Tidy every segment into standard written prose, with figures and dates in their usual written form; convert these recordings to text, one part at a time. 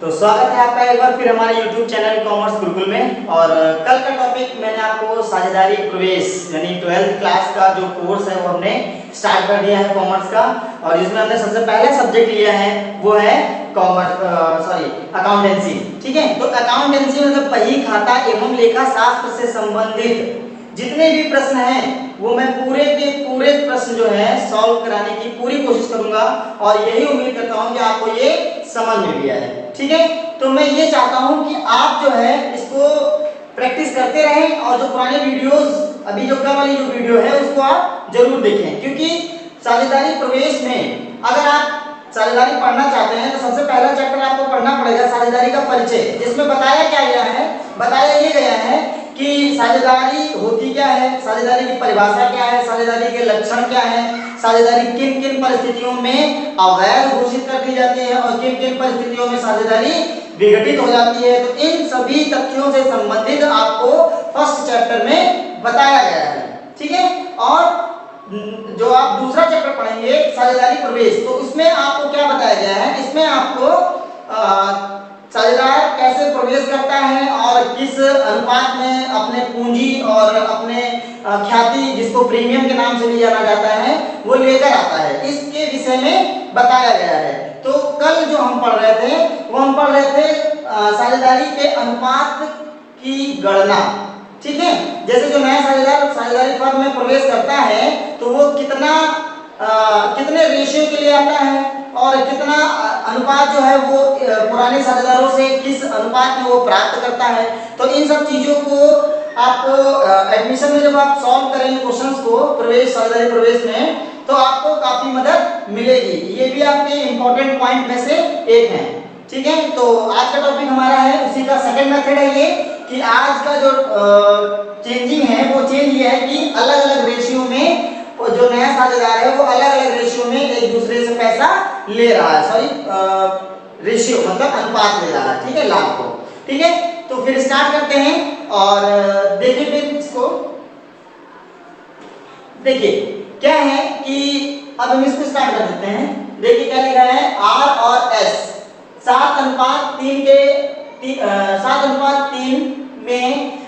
तो स्वागत है आपका एक बार फिर हमारे YouTube चैनल कॉमर्स गुरुकुल में। और कल का टॉपिक मैंने आपको साझेदारी प्रवेश यानी 12th क्लास का जो कोर्स है वो हमने स्टार्ट कर दिया है कॉमर्स का। और इसमें हमने सबसे पहला सब्जेक्ट लिया है वो है अकाउंटेंसी। ठीक है, तो अकाउंटेंसी मतलब बही खाता एवं लेखा शास्त्र से संबंधित जितने भी प्रश्न हैं वो मैं पूरे के पूरे प्रश्न जो है सॉल्व कराने की पूरी कोशिश करूंगा और यही उम्मीद करता हूं कि आपको ये समझ में भी आए। ठीक है, तो मैं ये चाहता हूं कि आप जो है इसको प्रैक्टिस करते रहें और जो पुराने वीडियोस अभी जो कल वाली जो वीडियो है उसको आप जरूर देखें, क्योंकि साझेदारी प्रवेश में अगर आप साझेदारी पढ़ना चाहते हैं तो सबसे पहला चैप्टर आपको पढ़ना पड़ेगा साझेदारी का परिचय, जिसमें बताया क्या गया है, बताया ये गया है कि साझेदारी होती क्या है, साझेदारी की परिभाषा क्या है, साझेदारी के लक्षण क्या है, साझेदारी किन किन परिस्थितियों में अवैध घोषित कर दी जाती है और किन किन परिस्थितियों में साझेदारी विघटित हो जाती है। तो इन सभी तथ्यों से संबंधित आपको फर्स्ट चैप्टर में बताया गया है। ठीक है, और जो आप दूसरा चैप्टर पढ़ेंगे साझेदारी प्रवेश, तो उसमें आपको क्या बताया गया है, इसमें आपको साझेदार कैसे प्रवेश करता है और किस अनुपात में अपने पूंजी और अपने ख्याति जिसको प्रीमियम के नाम से भी जाना जाता है वो लेकर आता है, इसके विषय में बताया गया है। तो कल जो हम पढ़ रहे थे वो हम पढ़ रहे थे साझेदारी के अनुपात की गणना। ठीक है, जैसे जो नया साझेदार साझेदारी फर्म में प्रवेश करता है तो वो कितने रेशियो के लिए आता है और कितना अनुपात जो है वो पुराने साझेदारों से किस अनुपात में वो प्राप्त करता है। तो इन सब चीजों को आपको एडमिशन में जब आप सॉल्व करेंगे क्वेश्चंस को प्रवेश साझेदारी प्रवेश में तो आपको काफी मदद मिलेगी। ये भी आपके इंपॉर्टेंट पॉइंट में से एक है। ठीक है, तो आज का टॉपिक हमारा है उसी का सेकंड मेथड है ये कि आज का जो चेंजिंग है वो चेंज ये है कि अलग अलग रेशियो में जो नया साझेदार है वो अलग अलग रेशियो में एक दूसरे से पैसा ले रहा है, रेशियो मतलब अनुपात ले रहा है। ठीक है, लाभ को। ठीक है, तो फिर स्टार्ट करते हैं और देखिए फिर इसको देखिए क्या है कि अब हम इसको स्टार्ट कर देते हैं। देखिए क्या लिखा है, R और S 7:3 में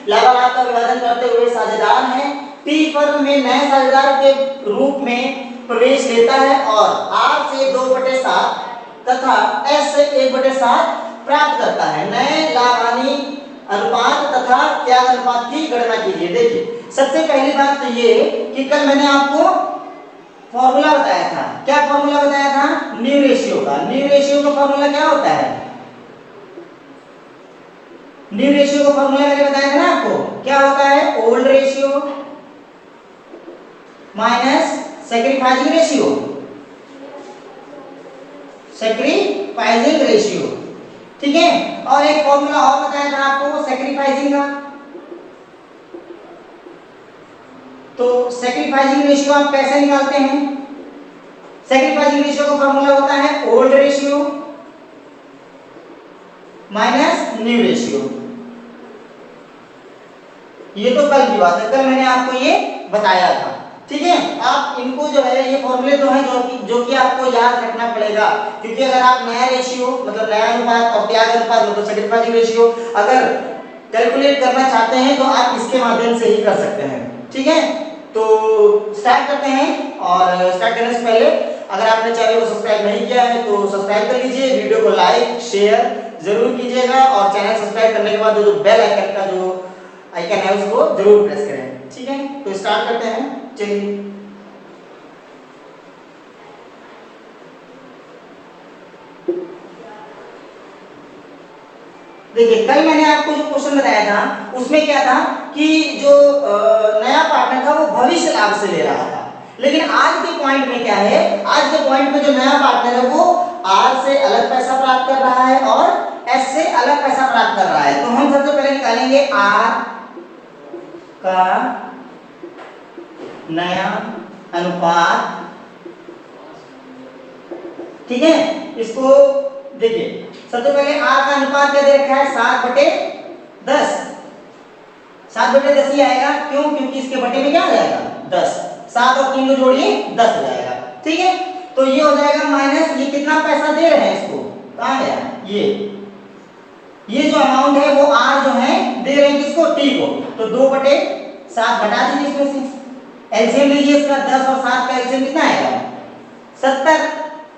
लाभालाभ का विभाजन करते हुए साझेदार हैं। T फर्म में नए साझेदार के रूप में प्रवेश लेता है और R से 2/7 तथा S से 1/7 प्राप्त करता है। नए लाभ हानि अनुपात तथा त्याग अनुपात की गणना कीजिए। देखिए सबसे पहली बात तो ये कि कल मैंने आपको फॉर्मूला बताया था। क्या फॉर्मूला बताया था? न्यू रेशियो का। न्यू रेशियो का फॉर्मूला क्या होता है? न्यू रेशियो का फॉर्मूला मैंने बताया था ना आपको, क्या होता है? Old ratio minus sacrificing ratio. Sacrificing ratio, ठीक है। और एक फॉर्मूला और बताया था आपको सैक्रिफाइसिंग का। तो सैक्रिफाइसिंग रेशियो आप कैसे निकालते हैं? सैक्रिफाइसिंग रेशियो का फॉर्मूला होता है old ratio minus new ratio. ये तो कल की बात है, कल मैंने आपको ये बताया था। ठीक है, आप इनको जो है ये फॉर्मूले तो हैं जो कि आपको याद रखना पड़ेगा, क्योंकि अगर आप नया रेशियो मतलब नया अनुपात और त्याग अनुपात मतलब सैक्रिफाइसिंग रेशियो अगर कैलकुलेट करना चाहते हैं तो आप इसके माध्यम से ही कर सकते हैं। ठीक है, तो स्टार्ट करते हैं। और स्टार्ट करने से पहले अगर आपने चैनल को सब्सक्राइब नहीं किया है तो सब्सक्राइब कर लीजिए, वीडियो को लाइक शेयर जरूर कीजिएगा और चैनल सब्सक्राइब करने के बाद जो बेल आइकन का जो आइकन है उसको जरूर प्रेस करें। ठीक है, तो स्टार्ट करते हैं। चलिए देखिए कल मैंने आपको जो क्वेश्चन बताया था उसमें क्या था कि जो नया पार्टनर था वो भविष्य लाभ से ले रहा था, लेकिन आज के पॉइंट में क्या है, आज के पॉइंट में जो नया पार्टनर है वो R से अलग पैसा प्राप्त कर रहा है और S से अलग पैसा प्राप्त कर रहा है। तो हम सबसे पहले निकालेंगे R का नया अनुपात। ठीक है, इसको देखिए सबसे पहले R का अनुपात क्या दे रखा है? 7/10। 7/10 ही आएगा, क्यों? क्योंकि इसके बटे में क्या आ जाएगा? 10। 7 और 3 को जोड़िए 10 हो जाएगा। ठीक है, तो ये हो जाएगा माइनस ये कितना पैसा दे रहे हैं इसको, कहां गया ये ये जो अमाउंट है वो आर जो है दे रहे हैं किसको, टी को, तो 2/7 घटा दीजिए इसमें से। एलसीएम लीजिए इसका, 10 और 7 का एलसीएम कितना आएगा, 70।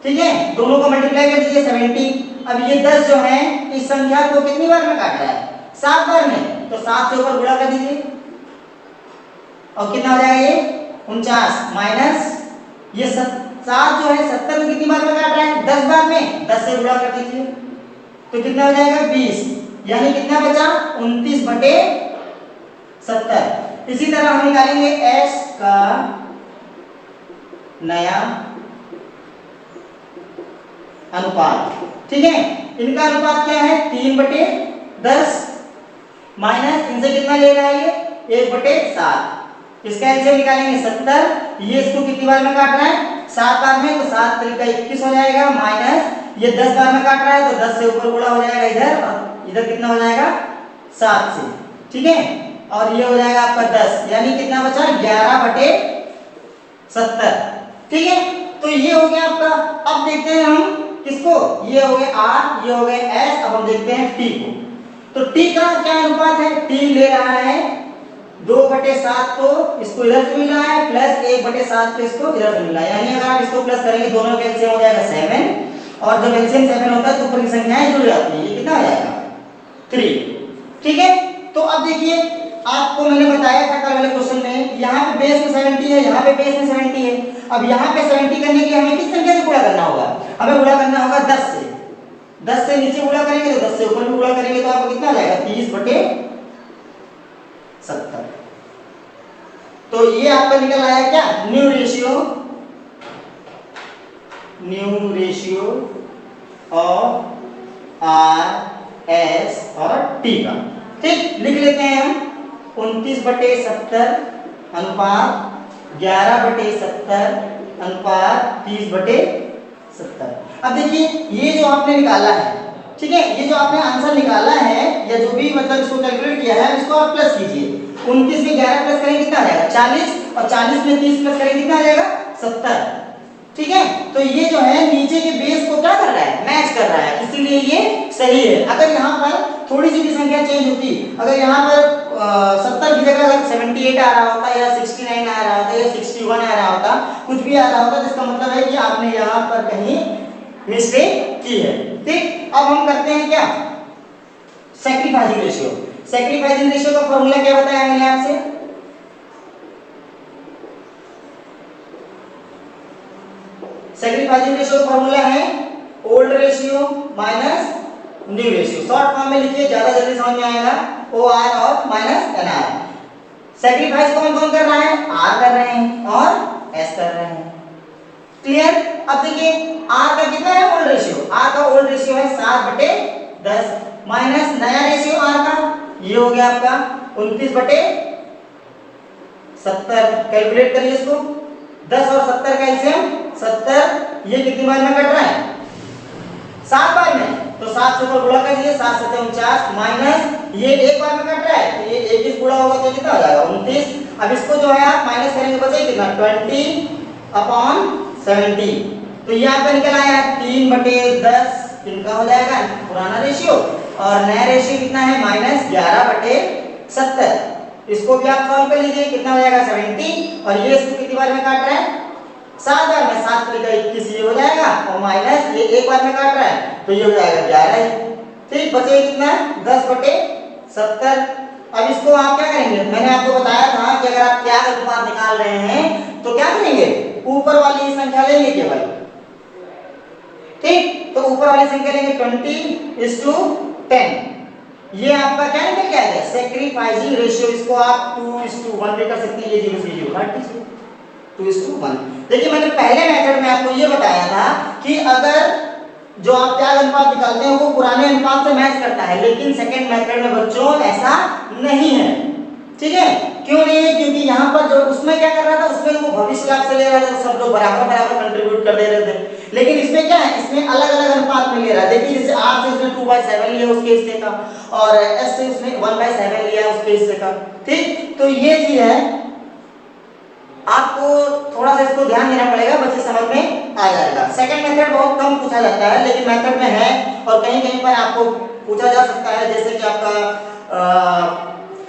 ठीक है, दोनों को मल्टीप्लाई कर दीजिए 70। अब ये 10 जो है इस संख्या को कितनी बार में काट रहा है, 7 बार में, तो 7 से ऊपर गुणा कर दीजिए और कितना हो जाएगा ये 49 माइनस ये 7 जो है 70 को कितनी बार में काट रहा है, 10 बार में, 10 से गुणा कर दीजिए तो कितना हो जाएगा 20, यानी कितना बचा 29/70। इसी तरह हम निकालेंगे s का नया अनुपात। ठीक है, इनका अनुपात क्या है 3/10 माइनस इनसे कितना ले रहा है ये 1/7। इसका एलसीएम निकालेंगे 70। ये इसको कितनी बार में काट रहा है 7 बार में, तो 7 तरीका 21 हो जाएगा माइनस ये 10 बार में काट रहा है तो 10 से ऊपर गुणा हो जाएगा इधर, और इधर कितना हो जाएगा 7 से। ठीक है, और ये हो जाएगा आपका 10, यानी कितना बचा 11/70। ठीक है, तो ये हो गया आपका। अब देखते हैं हम किसको, ये हो गए r, ये हो गए s। अब हम देखते हैं t को। तो t का क्या अनुपात है, t ले रहा है 2/7 को इसको इधर से मिल रहा है प्लस 1/7 को इसको इधर से मिल रहा है, यानी अगर आप इसको प्लस करेंगे दोनों का एलसीएम हो जाएगा 7, और जब एलसीएम 7 होता है तो ऊपर की संख्याएं जुड़ जाती है, ये कितना आ जाएगा 3। ठीक है, तो अब देखिए आपको मैंने बताया था कल वाले क्वेश्चन में, यहाँ पे बेस में 70 है, यहाँ पे बेस में 70 है। अब यहाँ पे 70 करने के लिए हमें किस संख्या से गुणा करना होगा, हमें गुणा करना होगा 10 से। 10 से नीचे गुणा करेंगे तो 10 से ऊपर भी गुणा करेंगे तो आपको कितना आ जाएगा 30/70। तो ये आपका निकल आया क्या, new ratio of R S और टी का। ठीक, लिख लेते हैं हम 29/70 अनुपात 11/70 अनुपात 30/70। अब देखिए ये जो आपने निकाला है, ठीक है, ये जो आपने आंसर निकाला है या जो भी मतलब इसको कैलकुलेट किया है इसको आप प्लस कीजिए। 29 में 11 प्लस करेंगे कितना आ जाएगा 40, और 40 में 30 प्लस करेंगे कितना आ जाएगा 70। ठीक है, तो ये जो है नीचे के बेस को क्या कर रहा है, मैच कर रहा है, इसीलिए ये सही है। अगर यहाँ पर थोड़ी सी भी संख्या चेंज होती, अगर यहाँ पर 70 की जगह अगर 78 आ रहा होता या 69 आ रहा होता या 61 आ रहा होता, कुछ भी आ रहा होता, तो इसका मतलब है कि आपने यहाँ पर कहीं मिस्टेक की है। ठीक, अब हम करते हैं क्या, सैक्रिफाइसिंग रेशियो। सैक्रिफाइसिंग रेशियो का फॉर्मूला क्या बताया मैंने आपसे, सैक्रिफाइसिंग रेशियो का फॉर्मूला है old ratio minus new ratio. Short form में लिखिए, ज्यादा जल्दी समझ में आएगा, ओ आर और माइनस एन आर। सैक्रिफाइस कौन कौन कर रहा है, आर कर रहे हैं और एस कर रहे हैं। क्लियर। अब देखिए आर का कितना है ओल्ड रेशियो, आर का ओल्ड रेशियो है 7/10 माइनस नया रेशियो आर का ये हो गया आपका 29/70। कैलकुलेट करिए इसको, 10 और 70 का एलसीएम 70, ये कितनी बार में कट रहा है 7 बार में, तो 7 से ऊपर गुणा कर दीजिए, 7 7 49 माइनस ये एक बार में कट रहा है तो ये 21 गुणा होगा तो कितना हो जाएगा 29। अब इसको जो है आप माइनस करेंगे बचेगा कितना 20/70, तो ये आपका निकल आया 3/10 इनका हो जाएगा पुराना रेशियो, और नया रेशियो कितना है -11/70। इसको भी आप सॉल्व कर लीजिए, कितना हो जाएगा 70, और ये इसको कितनी बार में काट रहा है 7 बार में, 7 3 21 ये हो जाएगा, और माइनस ये एक बार में काट रहा है तो ये हो जाएगा 11। ठीक, बचे कितना 10/70। अब इसको आप क्या करेंगे, मैंने आपको बताया था कि अगर आप त्याग अनुपात निकाल रहे हैं तो क्या करेंगे, ऊपर वाली संख्या लेंगे केवल। ठीक, तो ऊपर वाली संख्या लेंगे 20:10, ये आपका क्या निकल के आएगा सैक्रिफाइसिंग रेशियो। इसको आप 2:1 भी कर सकते हैं, ये 0 से 0 हट दीजिए 2:1। देखिए मैंने पहले मेथड में आपको ये बताया था कि अगर जो आप त्याग अनुपात निकालते हैं वो पुराने अनुपात से मैच करता है, लेकिन सेकंड मेथड में बच्चों ऐसा नहीं है। ठीक है, क्यों नहीं है, क्योंकि यहाँ पर जो उसमें क्या कर रहा था, उसमें वो भविष्य लाभ से ले रहा था, सब लोग बराबर बराबर कंट्रीब्यूट कर दे रहे थे, लेकिन इसमें क्या है, इसमें अलग अलग अनुपात में ले रहा है। देखिए जैसे आर से उसने 2/7 लिया उसके हिस्से का, और एस से उसने 1/7 लिया उसके हिस्से का। ठीक, तो ये चीज है आपको थोड़ा सा इसको ध्यान देना पड़ेगा, बच्चे समझ में आ जाएगा। सेकंड मेथड बहुत कम पूछा जाता है, लेकिन मेथड में है और कहीं कहीं पर आपको पूछा जा सकता है, जैसे कि आपका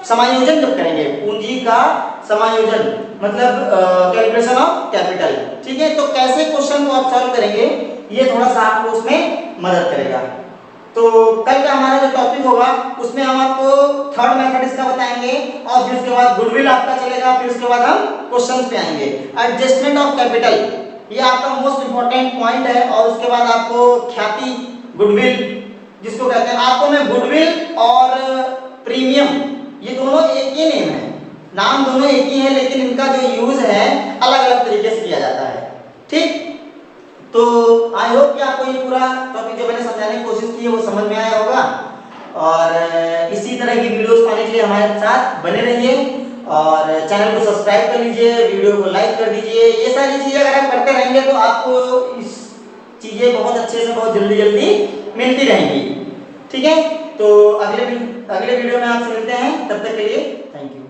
समायोजन जब करेंगे, पूंजी का समायोजन मतलब कैलकुलेशन ऑफ कैपिटल, ठीक है। तो कैसे क्वेश्चन को आप सॉल्व करेंगे, ये थोड़ा सा आपको उसमें मदद करेगा। तो कल का हमारा जो टॉपिक होगा उसमें हम आपको थर्ड मेथड इसका बताएंगे और फिर उसके बाद गुडविल आपका चलेगा, फिर उसके बाद हम क्वेश्चंस पे आएंगे। एडजस्टमेंट ऑफ कैपिटल ये आपका मोस्ट इंपॉर्टेंट पॉइंट है, और उसके बाद आपको ख्याति गुडविल जिसको कहते हैं, आपको मैं गुडविल और प्रीमियम ये दोनों एक ही नेम है, नाम दोनों एक ही है, लेकिन इनका जो यूज है अलग अलग तरीके से किया जाता है, ठीक। तो आई होप कि आपको ये पूरा टॉपिक जो मैंने समझाने की कोशिश की है वो समझ में आया होगा, और इसी तरह की वीडियोस पाने के लिए हमारे साथ बने रहिए और चैनल को सब्सक्राइब कर लीजिए, वीडियो को लाइक कर दीजिए। ये सारी चीजें अगर आप करते रहेंगे तो आपको इस चीजें बहुत अच्छे से बहुत जल्दी जल्दी मिलती रहेंगी, ठीक है। तो अगले वीडियो में आपसे मिलते हैं, तब तक के लिए थैंक यू।